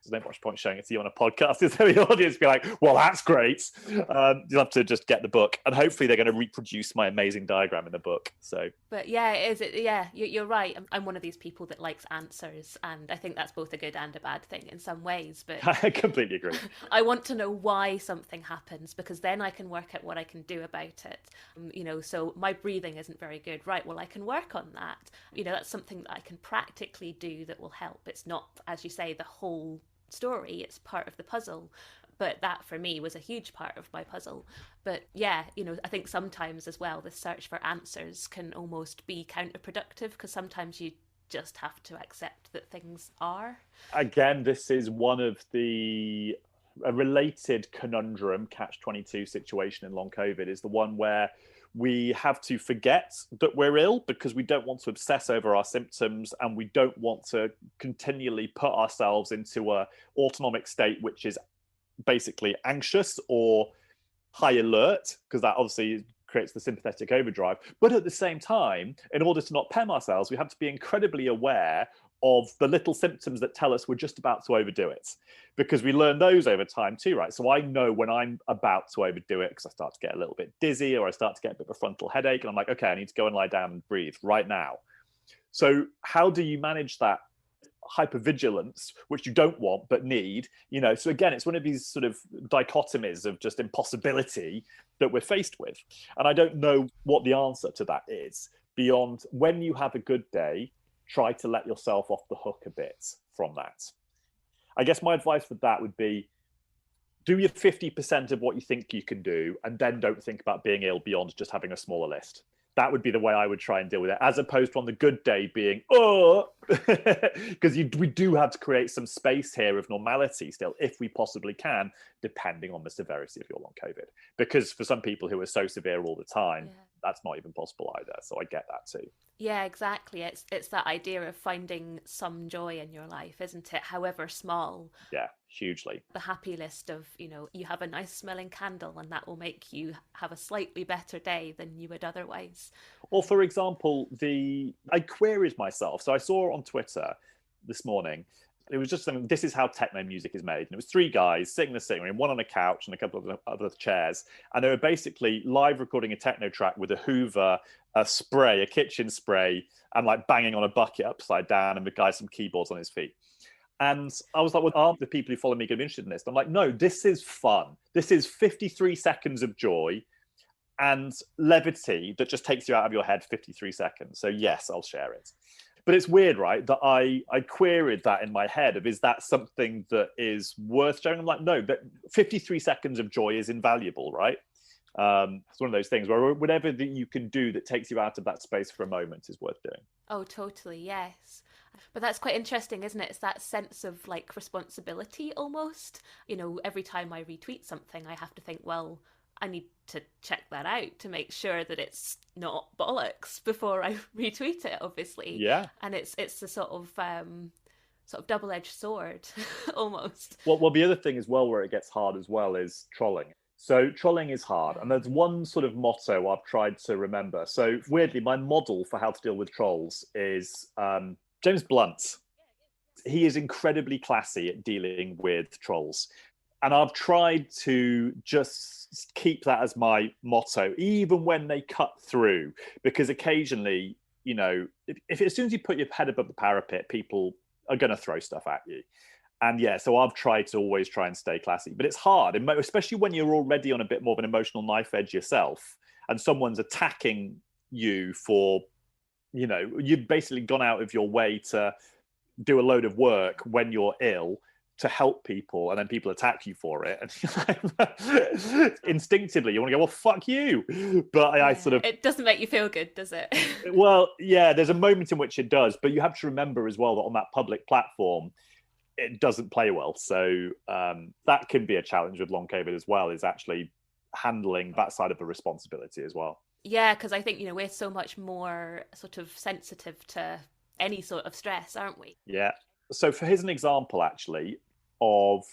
There's no much point showing it to you on a podcast. Is the audience be like, well, that's great. You'll have to just get the book, and hopefully they're going to reproduce my amazing diagram in the book. So, but yeah, it is. Yeah, you're right. I'm one of these people that likes answers, and I think that's both a good and a bad thing in some ways. But I completely agree. I want to know why something happens, because then I can work out what I can do about it. So my breathing isn't very good. Right. Well, I can work on that. That's something that I can practically do that will help. It's not, as you say, the whole story, it's part of the puzzle, but that for me was a huge part of my puzzle. But yeah, I think sometimes as well the search for answers can almost be counterproductive, because sometimes you just have to accept that things are. Again, this is one of a related conundrum, catch-22 situation in long COVID, is the one where we have to forget that we're ill because we don't want to obsess over our symptoms, and we don't want to continually put ourselves into a autonomic state which is basically anxious or high alert, because that obviously creates the sympathetic overdrive. But at the same time, in order to not PEM ourselves, we have to be incredibly aware of the little symptoms that tell us we're just about to overdo it, because we learn those over time too, right? So I know when I'm about to overdo it because I start to get a little bit dizzy or I start to get a bit of a frontal headache, and I'm like, okay, I need to go and lie down and breathe right now. So how do you manage that hypervigilance, which you don't want but need? So again, it's one of these sort of dichotomies of just impossibility that we're faced with. And I don't know what the answer to that is, beyond when you have a good day, try to let yourself off the hook a bit from that. I guess my advice for that would be, do your 50% of what you think you can do, and then don't think about being ill beyond just having a smaller list. That would be the way I would try and deal with it, as opposed to on the good day being, because we do have to create some space here of normality still, if we possibly can, depending on the severity of your long COVID. Because for some people who are so severe all the time, that's not even possible either. So I get that too. Yeah, exactly. It's that idea of finding some joy in your life, isn't it? However small. Yeah, hugely. The happy list of, you have a nice smelling candle and that will make you have a slightly better day than you would otherwise. Or for example, I queried myself. So I saw on Twitter this morning, it was just something, this is how techno music is made. And it was three guys sitting in the sitting room, one on a couch and a couple of other chairs. And they were basically live recording a techno track with a Hoover, a kitchen spray, and like banging on a bucket upside down, and the guy some keyboards on his feet. And I was like, well, aren't the people who follow me going to be interested in this? And I'm like, no, this is fun. This is 53 seconds of joy and levity that just takes you out of your head 53 seconds. So yes, I'll share it. But it's weird, right, that I queried that in my head of, is that something that is worth sharing? I'm like, no, but 53 seconds of joy is invaluable, right? It's one of those things where whatever that you can do that takes you out of that space for a moment is worth doing. Oh, totally, yes. But that's quite interesting, isn't it? It's that sense of like responsibility almost. Every time I retweet something, I have to think, well, I need to check that out to make sure that it's not bollocks before I retweet it, obviously. Yeah. And it's a sort of double-edged sword almost. Well, the other thing as well where it gets hard as well is trolling. So trolling is hard. And there's one sort of motto I've tried to remember. So weirdly, my model for how to deal with trolls is James Blunt. He is incredibly classy at dealing with trolls. And I've tried to just keep that as my motto, even when they cut through, because occasionally, you know, if as soon as you put your head above the parapet, people are going to throw stuff at you. And yeah, so I've tried to always try and stay classy, but it's hard, especially when you're already on a bit more of an emotional knife edge yourself, and someone's attacking you for, you know, you've basically gone out of your way to do a load of work when you're ill to help people, and then people attack you for it, and instinctively you want to go, well, fuck you. But I sort of, it doesn't make you feel good, does it? well, yeah, there's a moment in which it does, but you have to remember as well that on that public platform it doesn't play well. So that can be a challenge with long COVID as well, is actually handling that side of the responsibility as well. Yeah, because I think, you know, we're so much more sort of sensitive to any sort of stress, aren't we? Yeah. So here's an example, actually, of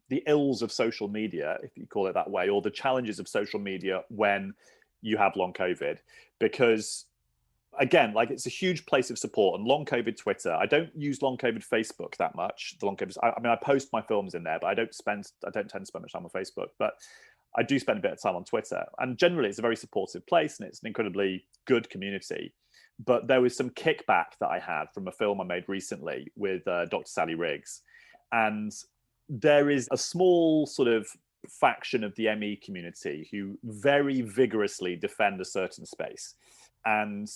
the ills of social media, if you call it that way, or the challenges of social media when you have long COVID. Because, again, like, it's a huge place of support. And long COVID Twitter, I don't use long COVID Facebook that much. The long COVID, I mean, I post my films in there, but I don't tend to spend much time on Facebook. But I do spend a bit of time on Twitter. And generally, it's a very supportive place, and it's an incredibly good community. But there was some kickback that I had from a film I made recently with Dr. Sally Riggs. And there is a small sort of faction of the ME community who very vigorously defend a certain space. And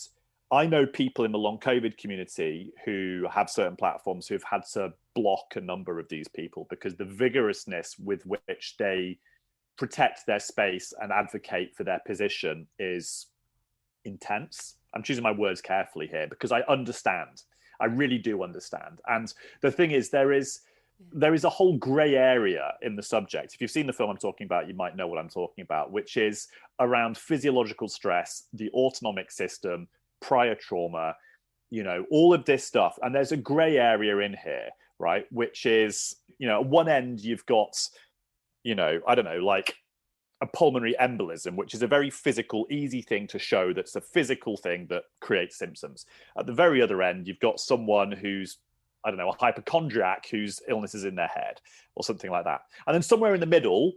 I know people in the long COVID community who have certain platforms who've had to block a number of these people because the vigorousness with which they protect their space and advocate for their position is intense. I'm choosing my words carefully here because I understand. I really do understand. And the thing is, there is a whole grey area in the subject. If you've seen the film I'm talking about, you might know what I'm talking about, which is around physiological stress, the autonomic system, prior trauma, you know, all of this stuff. And there's a grey area in here, right? Which is, you know, at one end, you've got, you know, I don't know, like a pulmonary embolism, which is a very physical, easy thing to show that's a physical thing that creates symptoms. At the very other end, you've got someone who's, I don't know, a hypochondriac whose illness is in their head or something like that. And then somewhere in the middle,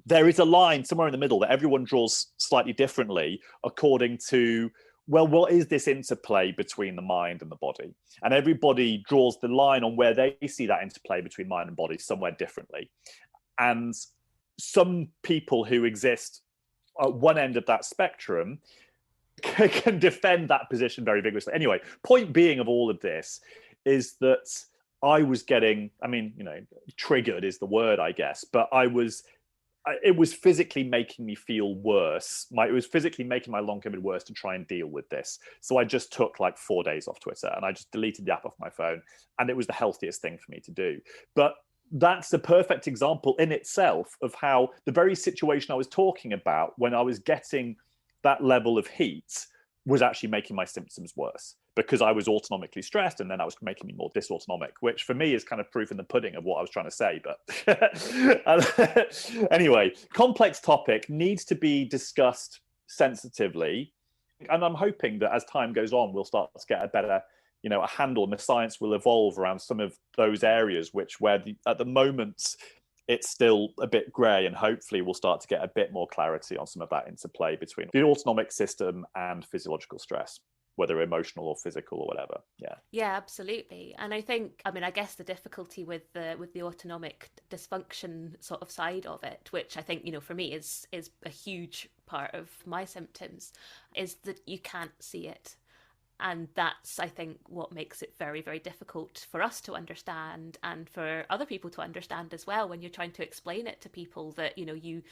there is a line somewhere in the middle that everyone draws slightly differently according to, well, what is this interplay between the mind and the body? And everybody draws the line on where they see that interplay between mind and body somewhere differently. And some people who exist at one end of that spectrum can defend that position very vigorously. Anyway, point being of all of this is that I was getting, I mean, you know, triggered is the word, I guess, but it was physically making me feel worse. It was physically making my long COVID worse to try and deal with this. So I just took like 4 days off Twitter and I just deleted the app off my phone. And it was the healthiest thing for me to do. But that's a perfect example in itself of how the very situation I was talking about when I was getting that level of heat was actually making my symptoms worse because I was autonomically stressed, and then that was making me more dysautonomic, which for me is kind of proof in the pudding of what I was trying to say. But anyway, complex topic, needs to be discussed sensitively. And I'm hoping that as time goes on, we'll start to get a better, you know, a handle, and the science will evolve around some of those areas where at the moment it's still a bit grey, and hopefully we'll start to get a bit more clarity on some of that interplay between the autonomic system and physiological stress, whether emotional or physical or whatever. Yeah, absolutely. And I think, I mean, I guess the difficulty with the autonomic dysfunction sort of side of it, which I think, you know, for me is a huge part of my symptoms, is that you can't see it. And that's, I think, what makes it very, very difficult for us to understand, and for other people to understand as well, when you're trying to explain it to people that, you know, you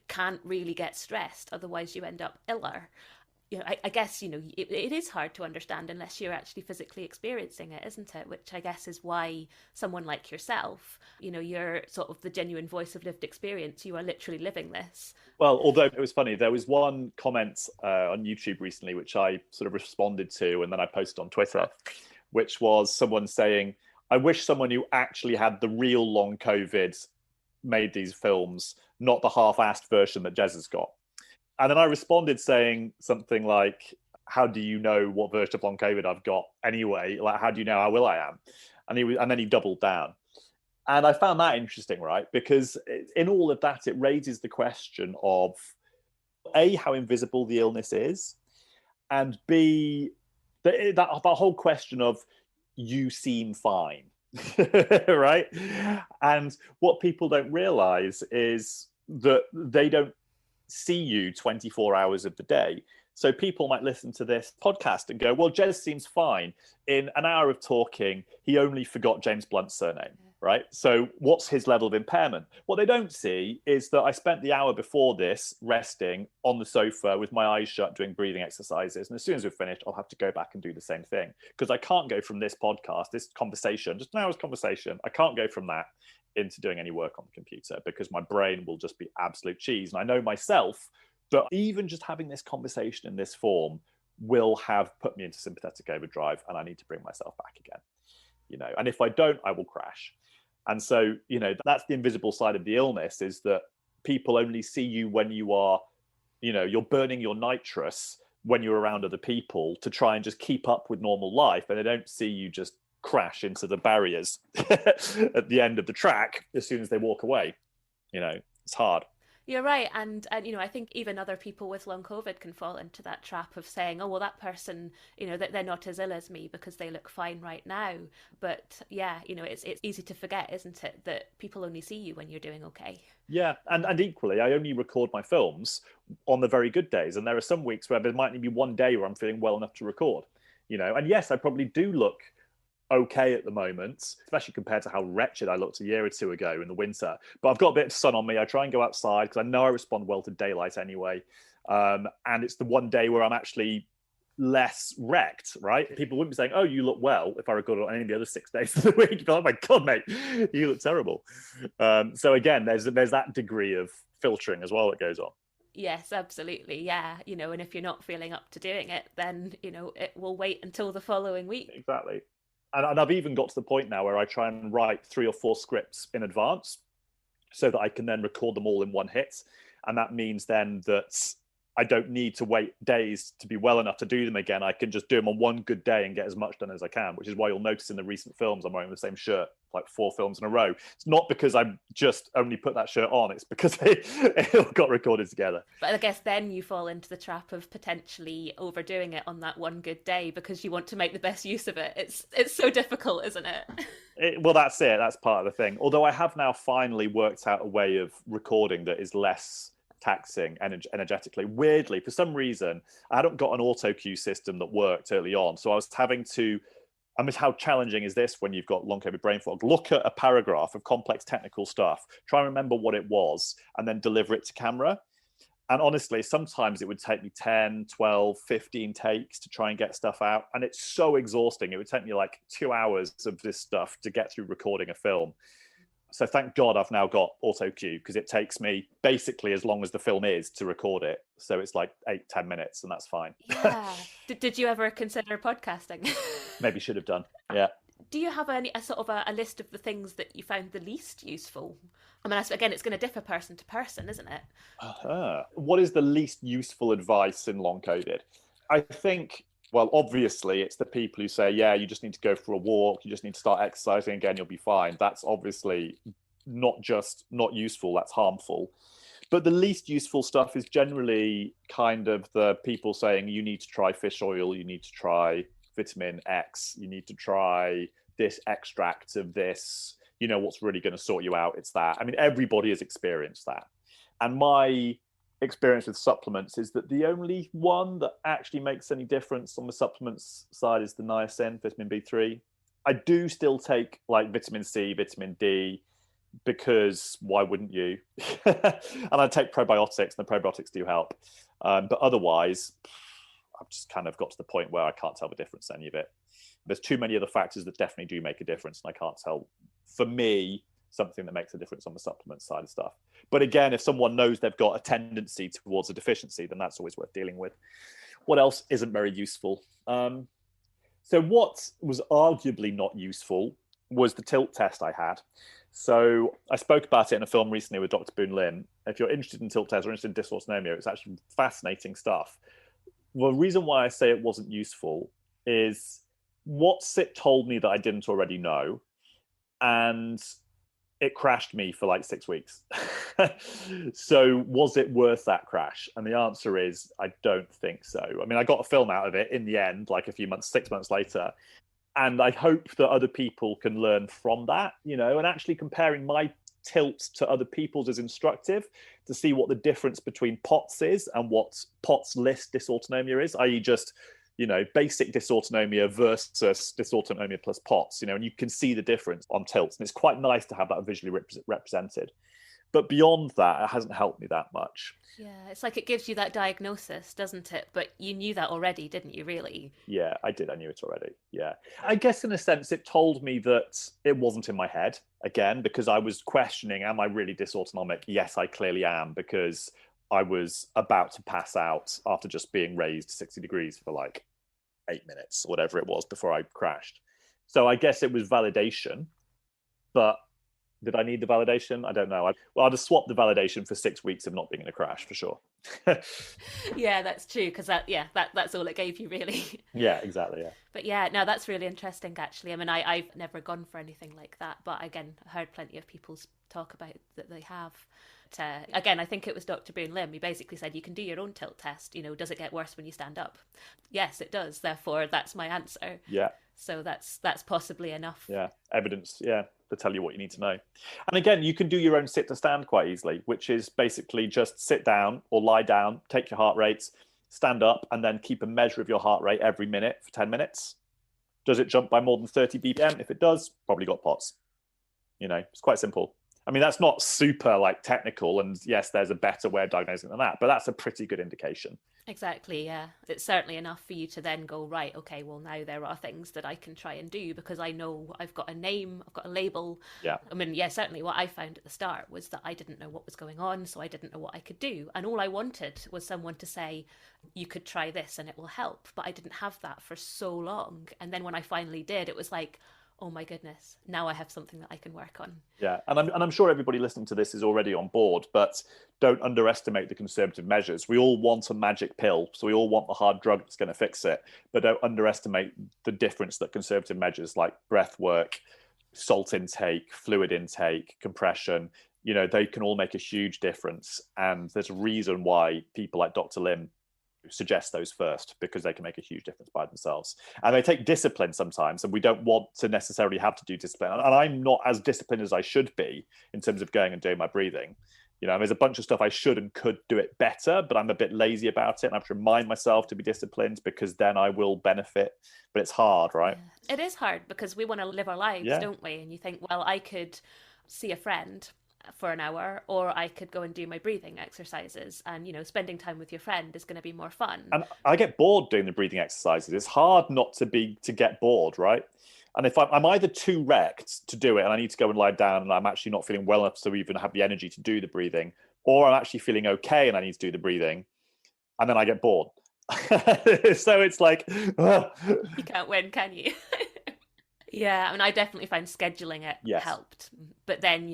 can't really get stressed, otherwise you end up iller. You know, I guess, you know, it is hard to understand unless you're actually physically experiencing it, isn't it? Which I guess is why someone like yourself, you know, you're sort of the genuine voice of lived experience. You are literally living this. Well, although it was funny, there was one comment on YouTube recently, which I sort of responded to, and then I posted on Twitter, which was someone saying, I wish someone who actually had the real long COVID made these films, not the half-assed version that Gez has got. And then I responded saying something like, how do you know what version of long COVID I've got anyway? Like, how do you know how ill I am? And then he doubled down. And I found that interesting, right? Because in all of that, it raises the question of A, how invisible the illness is, and B, that whole question of you seem fine, right? And what people don't realize is that they don't see you 24 hours of the day. So people might listen to this podcast and go, well, Gez seems fine. In an hour of talking, he only forgot James Blunt's surname, right? So what's his level of impairment? What they don't see is that I spent the hour before this resting on the sofa with my eyes shut doing breathing exercises. And as soon as we're finished, I'll have to go back and do the same thing, because I can't go from this podcast, this conversation, just an hour's conversation, I can't go from that into doing any work on the computer, because my brain will just be absolute cheese. And I know myself that even just having this conversation in this form will have put me into sympathetic overdrive, and I need to bring myself back again, and if I don't, I will crash. And so, that's the invisible side of the illness, is that people only see you when you are, you're burning your nitrous when you're around other people to try and just keep up with normal life. And they don't see you just crash into the barriers at the end of the track as soon as they walk away. It's hard. You're right. And I think even other people with long COVID can fall into that trap of saying, oh, well, that person, that they're not as ill as me because they look fine right now. But yeah, it's easy to forget, isn't it, that people only see you when you're doing okay. Yeah. And equally, I only record my films on the very good days. And there are some weeks where there might only be one day where I'm feeling well enough to record, and yes, I probably do look okay at the moment, especially compared to how wretched I looked a year or two ago in the winter. But I've got a bit of sun on me. I try and go outside because I know I respond well to daylight anyway. And it's the one day where I'm actually less wrecked, right? People wouldn't be saying, oh, you look well, if I record on any of the other 6 days of the week. But, oh my God, mate, you look terrible. So again, there's that degree of filtering as well that goes on. Yes, absolutely. Yeah. And if you're not feeling up to doing it, then, it will wait until the following week. Exactly. And I've even got to the point now where I try and write 3 or 4 scripts in advance so that I can then record them all in one hit. And that means then that I don't need to wait days to be well enough to do them again. I can just do them on one good day and get as much done as I can, which is why you'll notice in the recent films I'm wearing the same shirt like 4 films in a row. It's not because I just only put that shirt on, it's because it all got recorded together. But I guess then you fall into the trap of potentially overdoing it on that one good day because you want to make the best use of it. It's so difficult, isn't it? Well, that's it. That's part of the thing. Although I have now finally worked out a way of recording that is less taxing energetically. Weirdly, for some reason, I hadn't got an auto cue system that worked early on. So I was having to, how challenging is this when you've got long COVID brain fog? Look at a paragraph of complex technical stuff, try and remember what it was, and then deliver it to camera. And honestly, sometimes it would take me 10, 12, 15 takes to try and get stuff out. And it's so exhausting. It would take me like 2 hours of this stuff to get through recording a film. So thank God I've now got auto cue, because it takes me basically as long as the film is to record it. So it's like 8-10 minutes, and that's fine. Yeah. Did you ever consider podcasting? Maybe should have done. Yeah. Do you have a sort of a list of the things that you found the least useful? I mean, again, it's going to differ person to person, isn't it? What is the least useful advice in long COVID? I think, well, obviously, it's the people who say, yeah, you just need to go for a walk, you just need to start exercising again, you'll be fine. That's obviously not just not useful, that's harmful. But the least useful stuff is generally kind of the people saying, you need to try fish oil, you need to try vitamin X, you need to try this extract of this, what's really going to sort you out, it's that. I mean, everybody has experienced that. And my experience with supplements is that the only one that actually makes any difference on the supplements side is the niacin, vitamin B3. I do still take like vitamin C, vitamin D, because why wouldn't you? And I take probiotics, and the probiotics do help. But otherwise, I've just kind of got to the point where I can't tell the difference in any of it. There's too many other factors that definitely do make a difference, and I can't tell, for me, something that makes a difference on the supplement side of stuff. But again, if someone knows they've got a tendency towards a deficiency, then that's always worth dealing with. What else isn't very useful? So what was arguably not useful was the tilt test I had. So I spoke about it in a film recently with Dr. Boon Lim. If you're interested in tilt tests or interested in dysautonomia, it's actually fascinating stuff. Well, the reason why I say it wasn't useful is what SIT told me that I didn't already know, and it crashed me for like 6 weeks. So was it worth that crash? And the answer is, I don't think so. I mean, I got a film out of it in the end, like a few months, 6 months later. And I hope that other people can learn from that, and actually comparing my tilt to other people's is instructive to see what the difference between POTS is and what POTS list dysautonomia is, i.e. just, basic dysautonomia versus dysautonomia plus POTS, and you can see the difference on tilts. And it's quite nice to have that visually represented. But beyond that, it hasn't helped me that much. Yeah, it's like it gives you that diagnosis, doesn't it? But you knew that already, didn't you, really? Yeah, I did. I knew it already. Yeah. I guess in a sense, it told me that it wasn't in my head, again, because I was questioning, am I really dysautonomic? Yes, I clearly am, because I was about to pass out after just being raised 60 degrees for like 8 minutes or whatever it was before I crashed. So I guess it was validation, but did I need the validation? I don't know. I'd have swapped the validation for 6 weeks of not being in a crash for sure. Yeah, that's true, because that's all it gave you, really. Yeah, exactly. Yeah. But yeah, no, that's really interesting, actually. I mean, I've never gone for anything like that, but again, I heard plenty of people talk about that they have. Again, I think it was Dr. Boone Lim. He basically said, you can do your own tilt test. Does it get worse when you stand up? Yes, it does. Therefore, that's my answer. Yeah. So that's possibly enough. Yeah, evidence. Yeah, to tell you what you need to know. And again, you can do your own sit to stand quite easily, which is basically just sit down or lie down, take your heart rates, stand up, and then keep a measure of your heart rate every minute for 10 minutes. Does it jump by more than 30 BPM? If it does, probably got POTS. It's quite simple. I mean, that's not super like technical, and yes, there's a better way of diagnosing than that, but that's a pretty good indication. Exactly, yeah. It's certainly enough for you to then go, right, okay, well, now there are things that I can try and do because I know I've got a name, I've got a label. Yeah. I mean, yeah, certainly what I found at the start was that I didn't know what was going on, so I didn't know what I could do. And all I wanted was someone to say, you could try this and it will help. But I didn't have that for so long. And then when I finally did, it was like, oh my goodness, now I have something that I can work on. Yeah, and I'm sure everybody listening to this is already on board, but don't underestimate the conservative measures. We all want a magic pill, so we all want the hard drug that's going to fix it, but don't underestimate the difference that conservative measures like breath work, salt intake, fluid intake, compression, they can all make a huge difference. And there's a reason why people like Dr. Lim suggest those first, because they can make a huge difference by themselves. And they take discipline sometimes, and we don't want to necessarily have to do discipline. And I'm not as disciplined as I should be in terms of going and doing my breathing. There's a bunch of stuff I should and could do it better, but I'm a bit lazy about it. And I have to remind myself to be disciplined, because then I will benefit. But it's hard, right? Yeah. It is hard, because we want to live our lives, don't we? And you think, well, I could see a friend for an hour, or I could go and do my breathing exercises, and spending time with your friend is going to be more fun. And I get bored doing the breathing exercises. It's hard not to get bored, right? And if I'm either too wrecked to do it and I need to go and lie down and I'm actually not feeling well enough to even have the energy to do the breathing, or I'm actually feeling okay and I need to do the breathing, and then I get bored. So it's like you can't win, can you? Yeah, I mean, I definitely find scheduling it helped. But then,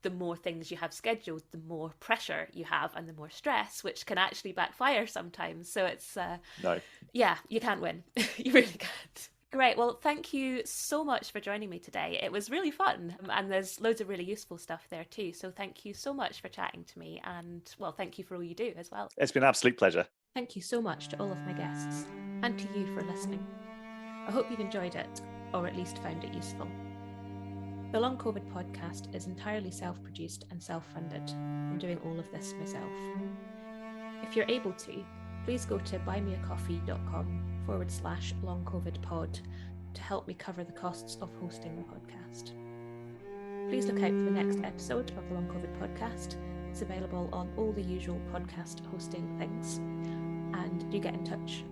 the more things you have scheduled, the more pressure you have and the more stress, which can actually backfire sometimes. So it's, no. Yeah, you can't win. You really can't. Great. Well, thank you so much for joining me today. It was really fun. And there's loads of really useful stuff there too. So thank you so much for chatting to me. And, well, thank you for all you do as well. It's been an absolute pleasure. Thank you so much to all of my guests and to you for listening. I hope you've enjoyed it, or at least found it useful. The Long COVID podcast is entirely self-produced and self-funded. I'm doing all of this myself. If you're able to, please go to buymeacoffee.com/longcovidpod to help me cover the costs of hosting the podcast. Please look out for the next episode of the Long COVID podcast. It's available on all the usual podcast hosting things. And do get in touch